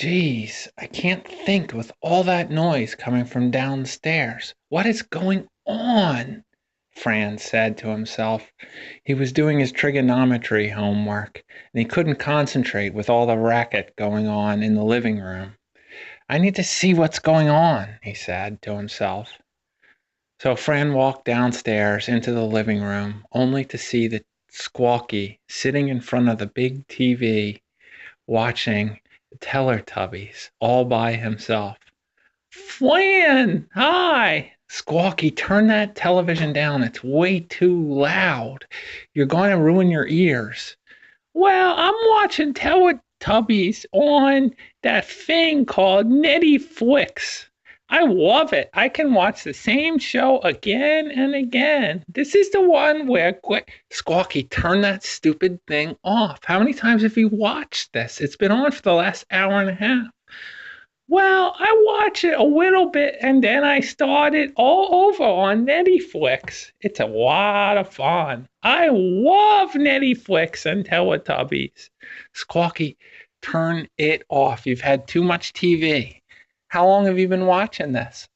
Geez, I can't think with all that noise coming from downstairs. What is going on? Fran said to himself. He was doing his trigonometry homework, and he couldn't concentrate with all the racket going on in the living room. I need to see what's going on, he said to himself. So Fran walked downstairs into the living room, only to see the Squawky sitting in front of the big TV watching the Teletubbies all by himself. Flan, hi! Squawky, turn that television down. It's way too loud. You're going to ruin your ears. Well, I'm watching Teletubbies on that thing called Netflix. I love it. I can watch the same show again and again. This is the one where Squawky, turn that stupid thing off. How many times have you watched this? It's been on for the last hour and a half. Well, I watch it a little bit and then I start it all over on Netflix. It's a lot of fun. I love Netflix and Teletubbies. Squawky, turn it off. You've had too much TV. How long have you been watching this?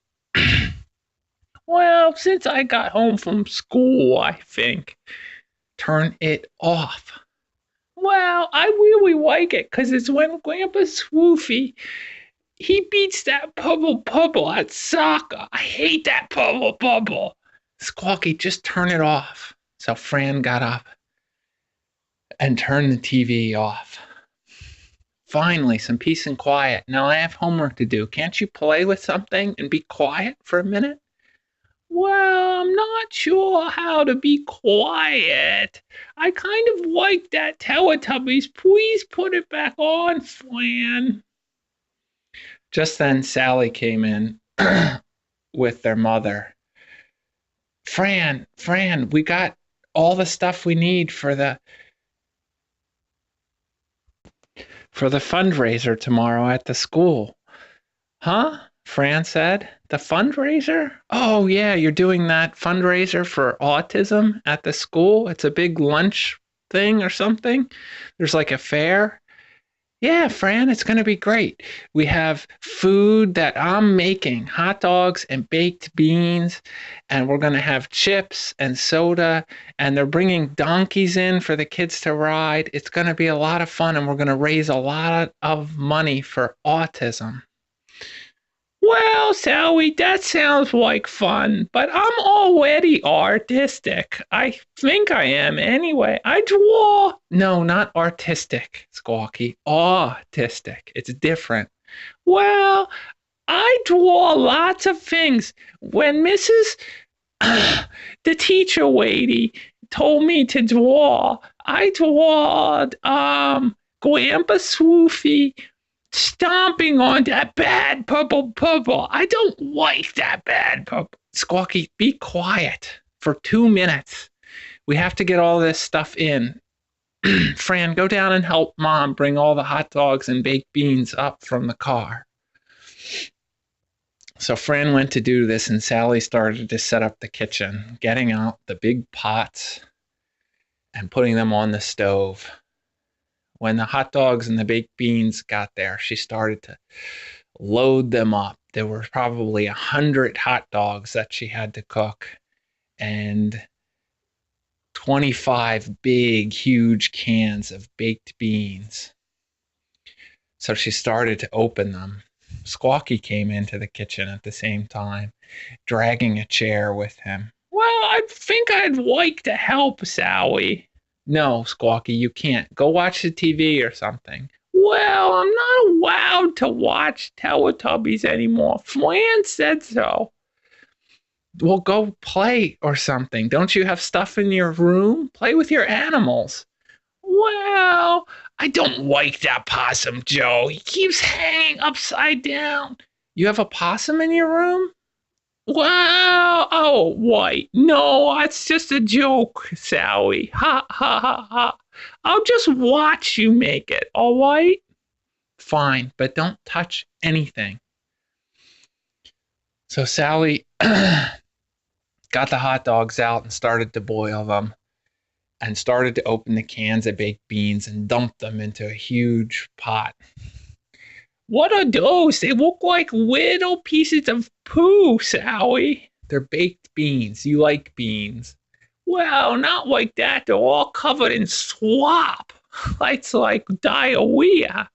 Well, since I got home from school, I think. Turn it off. Well, I really like it because it's when Grandpa Swoofy he beats that Pubble at soccer. I hate that Pubble. Squawky, just turn it off. So Fran got up and turned the TV off. Finally, some peace and quiet. Now I have homework to do. Can't you play with something and be quiet for a minute? Well, I'm not sure how to be quiet. I kind of like that Teletubbies. Please put it back on, Fran. Just then, Sally came in with their mother. Fran, we got all the stuff we need for the fundraiser tomorrow at the school. Huh? Fran said. The fundraiser? Oh, yeah, you're doing that fundraiser for autism at the school? It's a big lunch thing or something? There's like a fair? Yeah, Fran, it's going to be great. We have food that I'm making, hot dogs and baked beans, and we're going to have chips and soda, and they're bringing donkeys in for the kids to ride. It's going to be a lot of fun, and we're going to raise a lot of money for autism. Well, Sally, that sounds like fun, but I'm already artistic. I think I am anyway. I draw. No, not artistic, Squawky. Autistic. It's different. Well, I draw lots of things. When Mrs. the teacher lady told me to draw, I drawed Grandpa Swoofy stomping on that bad purple. I don't like that bad purple. Squawky, be quiet for 2 minutes. We have to get all this stuff in. Fran, go down and help Mom bring all the hot dogs and baked beans up from the car. So Fran went to do this, and Sally started to set up the kitchen, getting out the big pots and putting them on the stove. When the hot dogs and the baked beans got there, she started to load them up. There were probably 100 hot dogs that she had to cook and 25 big, huge cans of baked beans. So she started to open them. Squawky came into the kitchen at the same time, dragging a chair with him. Well, I think I'd like to help, Sally. No, Squawky, you can't. Go watch the TV or something. Well, I'm not allowed to watch Teletubbies anymore. Fran said so. Well, go play or something. Don't you have stuff in your room? Play with your animals. Well, I don't like that possum, Joe. He keeps hanging upside down. You have a possum in your room? Well, oh, what? No, it's just a joke, Sally. Ha, ha, ha, ha. I'll just watch you make it, all right? Fine, but don't touch anything. So Sally got the hot dogs out and started to boil them and started to open the cans of baked beans and dump them into a huge pot. What are those? They look like little pieces of poo, Sally. They're baked beans. You like beans. Well, not like that. They're all covered in slop. It's like diarrhea.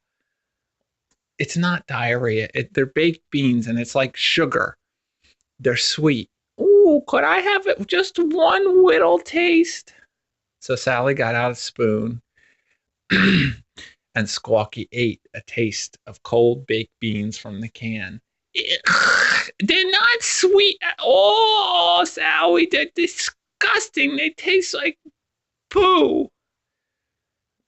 It's not diarrhea. They're baked beans and it's like sugar. They're sweet. Ooh, could I have it just one little taste? So Sally got out a spoon and Squawky ate a taste of cold baked beans from the can. They're not sweet at all, Sally. They're disgusting. They taste like poo.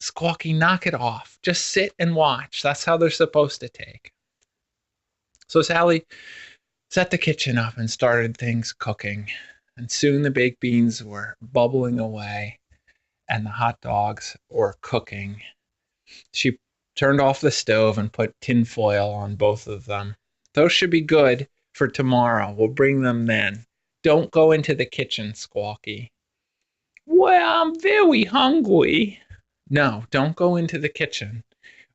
Squawky, knock it off. Just sit and watch. That's how they're supposed to take. So Sally set the kitchen up and started things cooking. And soon the baked beans were bubbling away and the hot dogs were cooking. She turned off the stove and put tin foil on both of them. Those should be good for tomorrow. We'll bring them then. Don't go into the kitchen, Squawky. Well, I'm very hungry. No, don't go into the kitchen.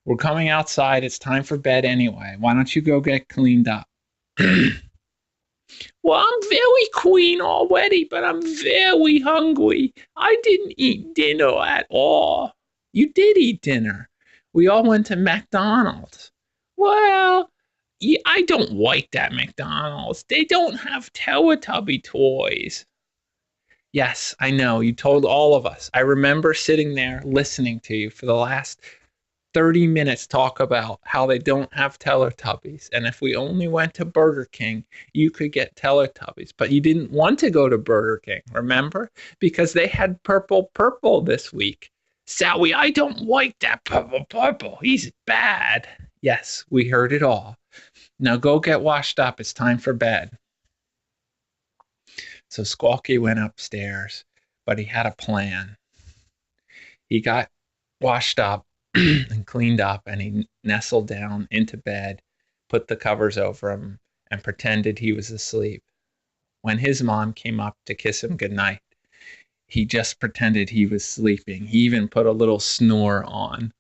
We're coming outside. It's time for bed anyway. Why don't you go get cleaned up? Well, I'm very clean already, but I'm very hungry. I didn't eat dinner at all. You did eat dinner. We all went to McDonald's. Well, yeah, I don't like that McDonald's. They don't have Teletubby toys. Yes, I know. You told all of us. I remember sitting there listening to you for the last 30 minutes talk about how they don't have Teletubbies. And if we only went to Burger King, you could get Teletubbies. But you didn't want to go to Burger King, remember? Because they had purple this week. Sally, I don't like that purple. He's bad. Yes, we heard it all. Now go get washed up. It's time for bed. So Squawky went upstairs, but he had a plan. He got washed up and cleaned up, and he nestled down into bed, put the covers over him, and pretended he was asleep. When his mom came up to kiss him goodnight, he just pretended he was sleeping. He even put a little snore on.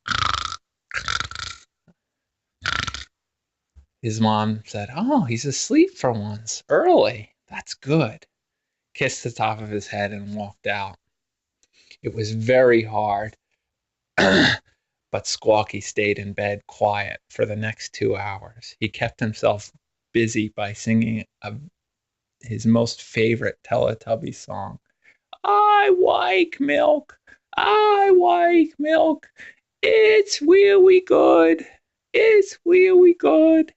His mom said, "Oh, he's asleep for once, early. That's good." Kissed the top of his head and walked out. It was very hard, but Squawky stayed in bed quiet for the next 2 hours. He kept himself busy by singing his most favorite Teletubby song. I like milk. I like milk. It's really good. It's really good.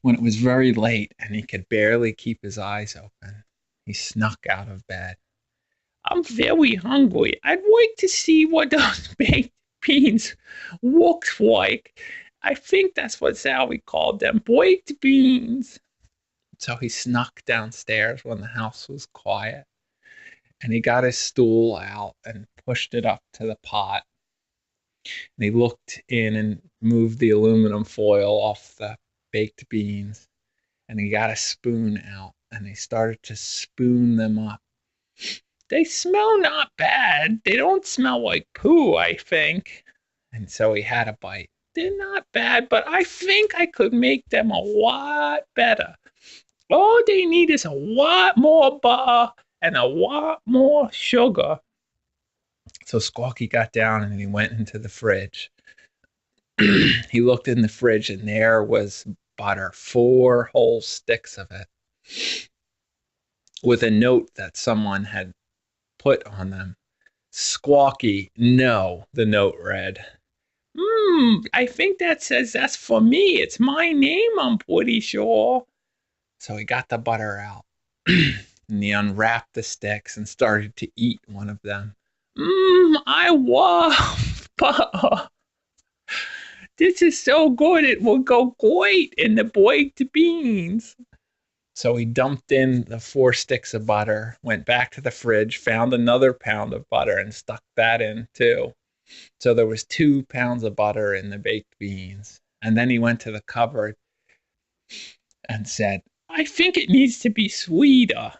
When it was very late and he could barely keep his eyes open, he snuck out of bed. I'm very hungry. I'd like to see what those baked beans look like. I think that's what Sally called them, baked beans. So he snuck downstairs when the house was quiet, and he got his stool out and pushed it up to the pot. And he looked in and moved the aluminum foil off the baked beans, and he got a spoon out and he started to spoon them up. They smell not bad. They don't smell like poo, I think. And so he had a bite. They're not bad, but I think I could make them a lot better. All they need is a lot more butter and a lot more sugar. So Squawky got down and he went into the fridge. He looked in the fridge and there was butter, 4 whole sticks of it, with a note that someone had put on them. Squawky, no, the note read. I think that says that's for me. It's my name, I'm pretty sure. So he got the butter out and he unwrapped the sticks and started to eat one of them. I love butter. This is so good. It will go great in the baked beans. So he dumped in the 4 sticks of butter, went back to the fridge, found another pound of butter, and stuck that in too. So there was 2 pounds of butter in the baked beans. And then he went to the cupboard and said, I think it needs to be sweeter.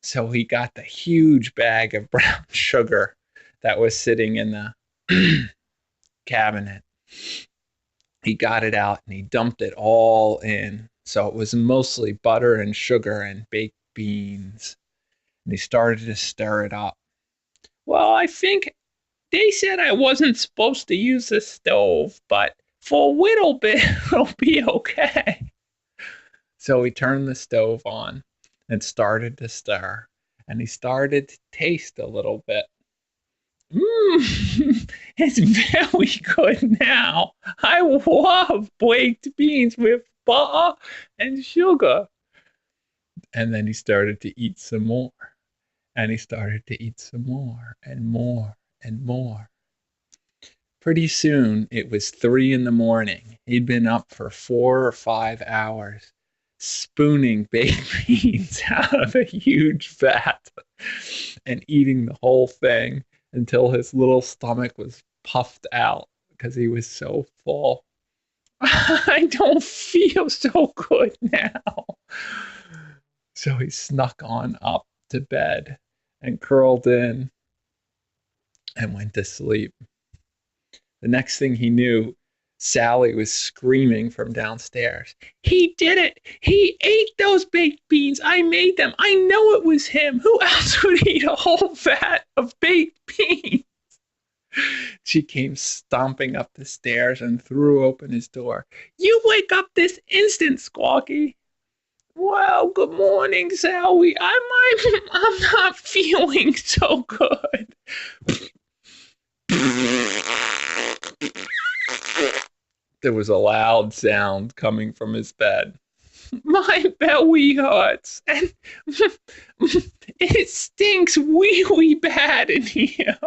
So he got the huge bag of brown sugar that was sitting in the cabinet. He got it out and he dumped it all in. So it was mostly butter and sugar and baked beans. And he started to stir it up. Well, I think they said I wasn't supposed to use the stove, but for a little bit, it'll be okay. So he turned the stove on and started to stir. And he started to taste a little bit. It's very good now. I love baked beans with butter and sugar. And then he started to eat some more. And he started to eat some more and more and more. Pretty soon it was 3 in the morning. He'd been up for 4 or 5 hours, spooning baked beans out of a huge vat and eating the whole thing until his little stomach was puffed out because he was so full. I don't feel so good now. So he snuck on up to bed and curled in and went to sleep. The next thing he knew, Sally was screaming from downstairs. He did it! He ate those baked beans! I made them! I know it was him! Who else would eat a whole vat of baked beans? She came stomping up the stairs and threw open his door. You wake up this instant, Squawky! Well, good morning, Sally. I'm not feeling so good. There was a loud sound coming from his bed. My belly hurts, and it stinks really bad in here.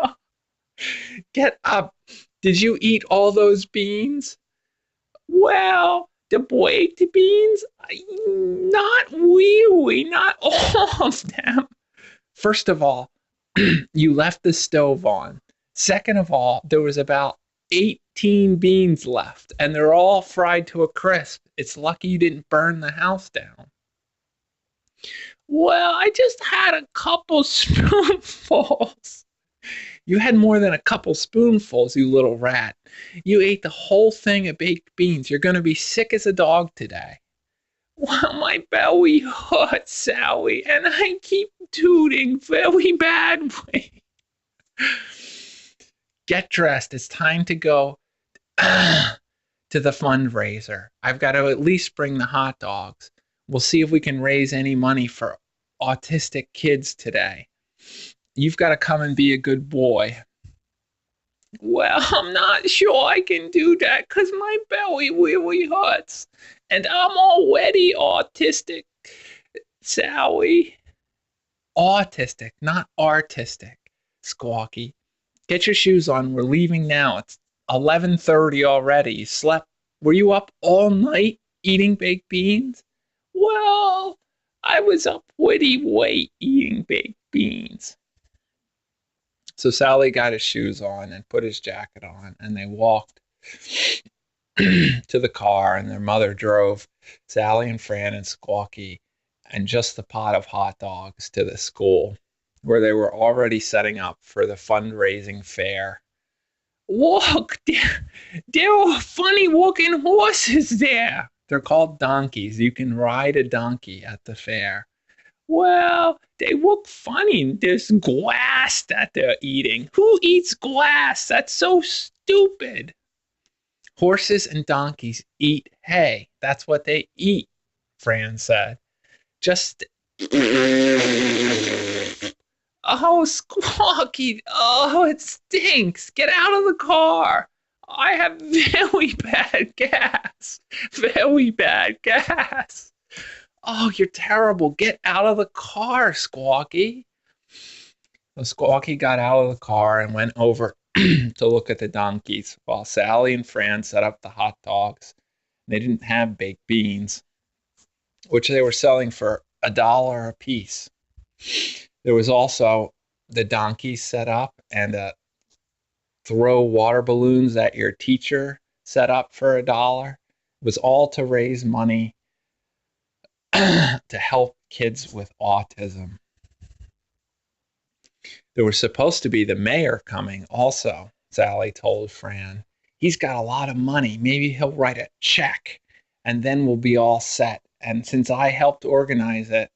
Get up. Did you eat all those beans? Well, the baked beans? Not really, not all of them. First of all, you left the stove on. Second of all, there was about 18 beans left, and they're all fried to a crisp. It's lucky you didn't burn the house down. Well, I just had a couple spoonfuls. You had more than a couple spoonfuls, you little rat. You ate the whole thing of baked beans. You're going to be sick as a dog today. Well, my belly hurts, Sally, and I keep tooting very badly. Get dressed. It's time to go to the fundraiser. I've got to at least bring the hot dogs. We'll see if we can raise any money for autistic kids today. You've got to come and be a good boy. Well, I'm not sure I can do that because my belly really hurts. And I'm already autistic, Sally. Autistic, not artistic, Squawky. Get your shoes on. We're leaving now. It's 11:30 already. You slept. Were you up all night eating baked beans? Well, I was up pretty late eating baked beans. So Sally got his shoes on and put his jacket on, and they walked to the car, and their mother drove Sally and Fran and Squawky and just the pot of hot dogs to the school, where they were already setting up for the fundraising fair. Look, there are funny looking horses there. They're called donkeys. You can ride a donkey at the fair. Well, they look funny. There's glass that they're eating. Who eats glass? That's so stupid. Horses and donkeys eat hay. That's what they eat, Fran said. Just... Oh, Squawky. Oh, it stinks. Get out of the car. I have very bad gas. Very bad gas. Oh, you're terrible. Get out of the car, Squawky. So Squawky got out of the car and went over to look at the donkeys while Sally and Fran set up the hot dogs. They didn't have baked beans, which they were selling for $1 a piece. There was also the donkeys set up and throw water balloons at your teacher set up for $1. It was all to raise money to help kids with autism. There was supposed to be the mayor coming also, Sally told Fran. He's got a lot of money. Maybe he'll write a check and then we'll be all set. And since I helped organize it,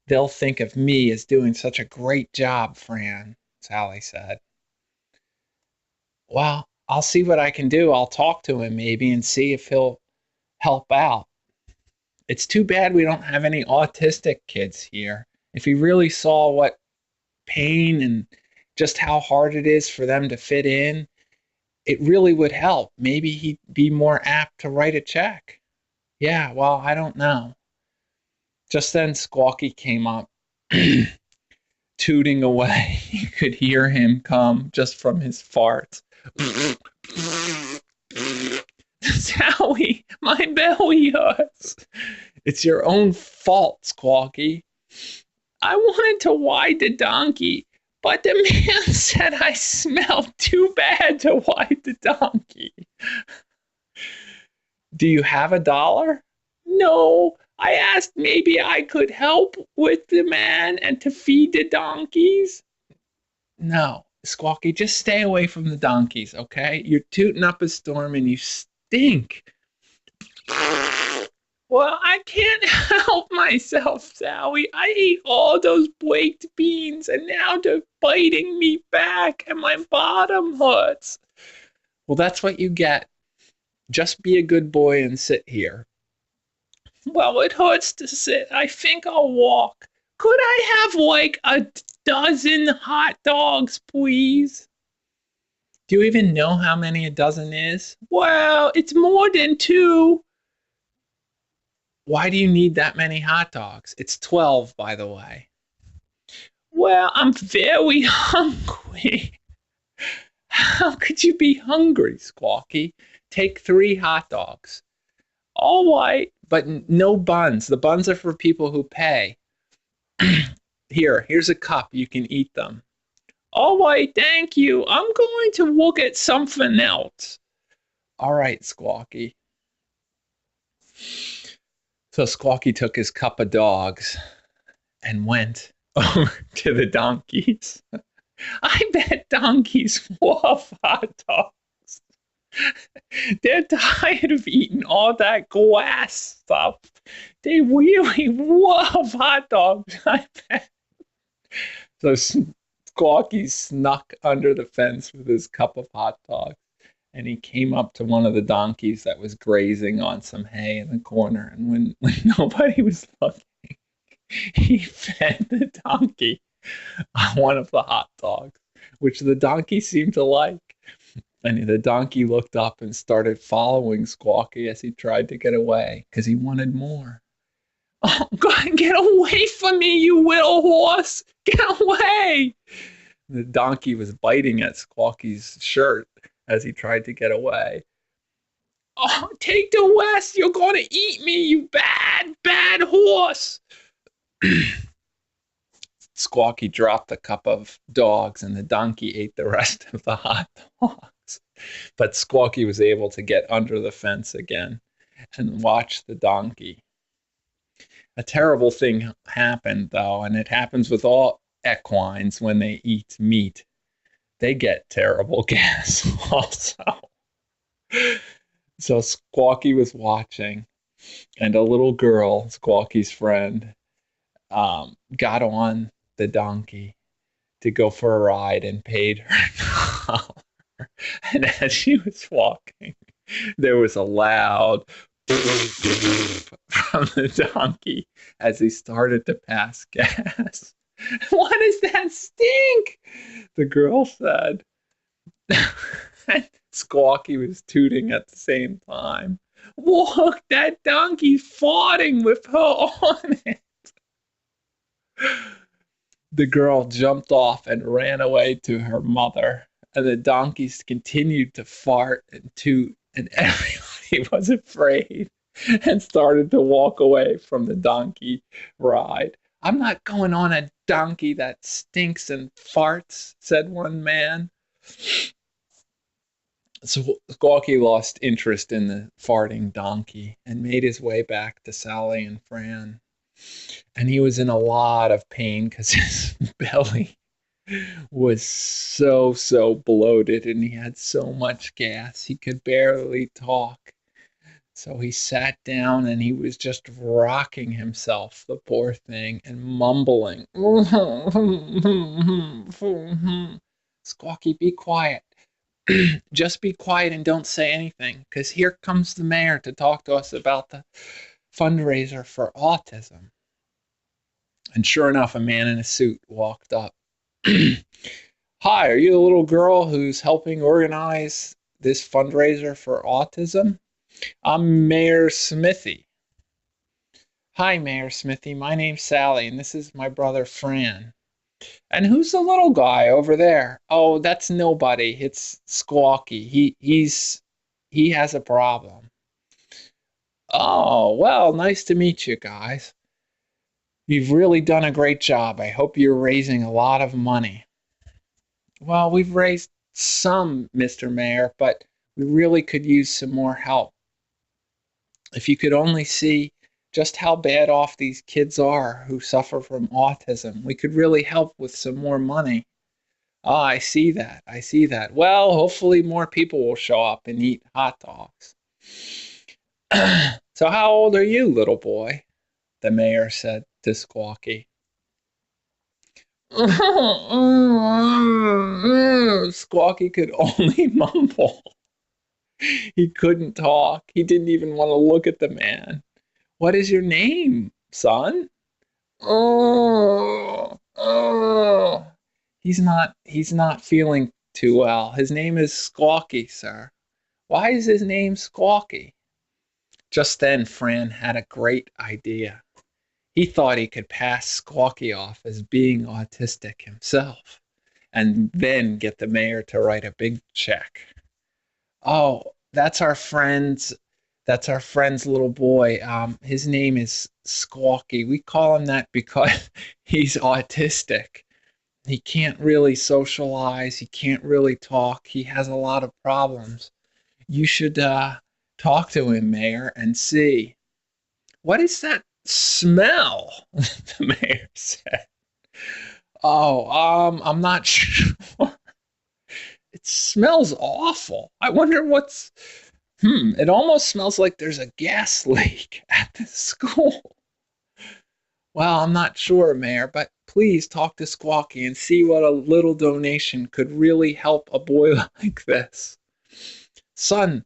they'll think of me as doing such a great job, Fran, Sally said. Well, I'll see what I can do. I'll talk to him maybe and see if he'll help out. It's too bad we don't have any autistic kids here. If he really saw what pain and just how hard it is for them to fit in, it really would help. Maybe he'd be more apt to write a check. Yeah, well, I don't know. Just then, Squawky came up, tooting away. You could hear him come just from his farts. Sally, my belly hurts. It's your own fault, Squawky. I wanted to ride the donkey, but the man said I smelled too bad to ride the donkey. Do you have $1? No, I asked maybe I could help with the man and to feed the donkeys. No, Squawky, just stay away from the donkeys, okay? You're tooting up a storm and you stink. Well, I can't help myself, Sally. I ate all those baked beans and now they're biting me back and my bottom hurts. Well, that's what you get. Just be a good boy and sit here. Well, it hurts to sit. I think I'll walk. Could I have like a dozen hot dogs, please? Do you even know how many a dozen is? Well, it's more than 2. Why do you need that many hot dogs? It's 12, by the way. Well, I'm very hungry. How could you be hungry, Squawky? Take 3 hot dogs. All right, but no buns. The buns are for people who pay. Here's a cup. You can eat them. All right, thank you. I'm going to look at something else. All right, Squawky. So Squawky took his cup of dogs and went over to the donkeys. I bet donkeys love hot dogs. They're tired of eating all that glass stuff. They really love hot dogs, I bet. So Squawky snuck under the fence with his cup of hot dogs, and he came up to one of the donkeys that was grazing on some hay in the corner. And when nobody was looking, he fed the donkey one of the hot dogs, which the donkey seemed to like. And the donkey looked up and started following Squawky as he tried to get away because he wanted more. Oh, God, get away from me, you little horse! Get away! The donkey was biting at Squawky's shirt as he tried to get away. Oh, take the rest! You're going to eat me, you bad, bad horse! Squawky dropped the cup of dogs and the donkey ate the rest of the hot dogs. But Squawky was able to get under the fence again and watch the donkey. A terrible thing happened, though, and it happens with all equines when they eat meat. They get terrible gas also. So Squawky was watching, and a little girl, Squawky's friend, got on the donkey to go for a ride and paid her $1. And as she was walking, there was a loud from the donkey as he started to pass gas. What is that stink? The girl said. And Squawky was tooting at the same time. Look, that donkey's farting with her on it. The girl jumped off and ran away to her mother, and the donkeys continued to fart and toot, and everybody was afraid and started to walk away from the donkey ride. I'm not going on a donkey that stinks and farts, said one man. So Squawky lost interest in the farting donkey and made his way back to Sally and Fran. And he was in a lot of pain because his belly was so bloated and he had so much gas he could barely talk. So he sat down and he was just rocking himself, the poor thing, and mumbling. Squawky, be quiet. Just be quiet and don't say anything, because here comes the mayor to talk to us about the fundraiser for autism. And sure enough, a man in a suit walked up. Hi, are you the little girl who's helping organize this fundraiser for autism? I'm Mayor Smithy. Hi, Mayor Smithy. My name's Sally, and this is my brother Fran. And who's the little guy over there? Oh, that's nobody. It's Squawky. He has a problem. Oh, well, nice to meet you guys. You've really done a great job. I hope you're raising a lot of money. Well, we've raised some, Mr. Mayor, but we really could use some more help. If you could only see just how bad off these kids are who suffer from autism, we could really help with some more money. Oh, I see that. I see that. Well, hopefully more people will show up and eat hot dogs. So how old are you, little boy? The mayor said to Squawky. Squawky could only mumble. He couldn't talk. He didn't even want to look at the man. What is your name, son? Oh, oh. He's not feeling too well. His name is Squawky, sir. Why is his name Squawky? Just then Fran had a great idea. He thought he could pass Squawky off as being autistic himself and then get the mayor to write a big check. Oh, that's our friend's little boy. His name is Squawky. We call him that because he's autistic. He can't really socialize. He can't really talk. He has a lot of problems. You should talk to him, Mayor, and see. What is that smell? The mayor said. Oh, I'm not sure. It smells awful. I wonder what's. It almost smells like there's a gas leak at the school. Well, I'm not sure, Mayor, but please talk to Squawky and see what a little donation could really help a boy like this. Son,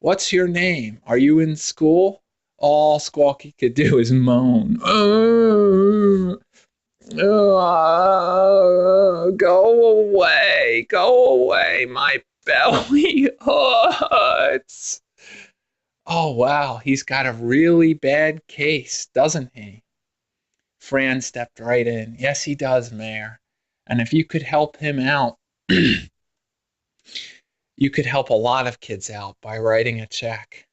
what's your name? Are you in school? All Squawky could do is moan. Go away, my belly hurts. Oh, wow, he's got a really bad case, doesn't he? Fran stepped right in. Yes, he does, Mayor. And if you could help him out, you could help a lot of kids out by writing a check.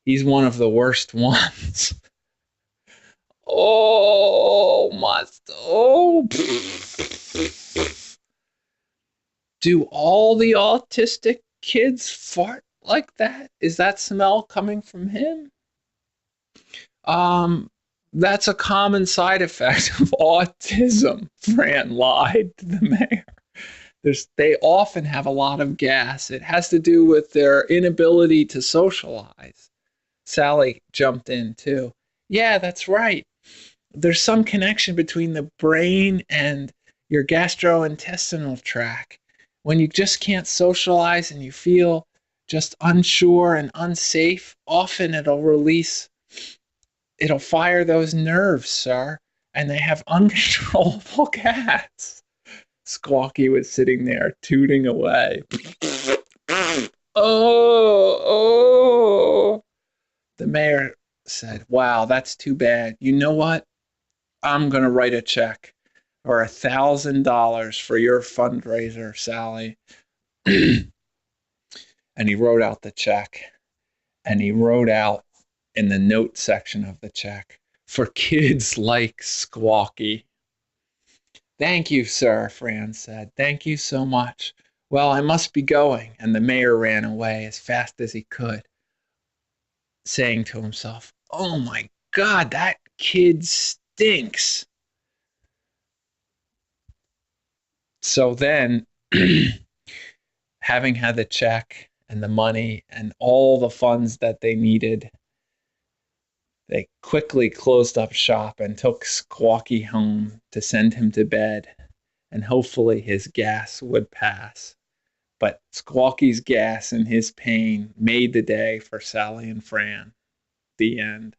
He's one of the worst ones. Oh, must. Oh. Do all the autistic kids fart like that? Is that smell coming from him? Um, that's a common side effect of autism, Fran lied to the mayor. They often have a lot of gas. It has to do with their inability to socialize. Sally jumped in too. Yeah, that's right. There's some connection between the brain and your gastrointestinal tract. When you just can't socialize and you feel just unsure and unsafe, often it'll fire those nerves, sir, and they have uncontrollable gas. Squawky was sitting there tooting away. Oh. The mayor said, wow, that's too bad. You know what? I'm going to write a check for $1,000 for your fundraiser, Sally. And he wrote out the check. And he wrote out in the note section of the check, for kids like Squawky. Thank you, sir, Fran said. Thank you so much. Well, I must be going. And the mayor ran away as fast as he could, saying to himself, oh my God, that kid stinks. So then, having had the check and the money and all the funds that they needed, they quickly closed up shop and took Squawky home to send him to bed, and hopefully his gas would pass. But Squawky's gas and his pain made the day for Sally and Fran. The end.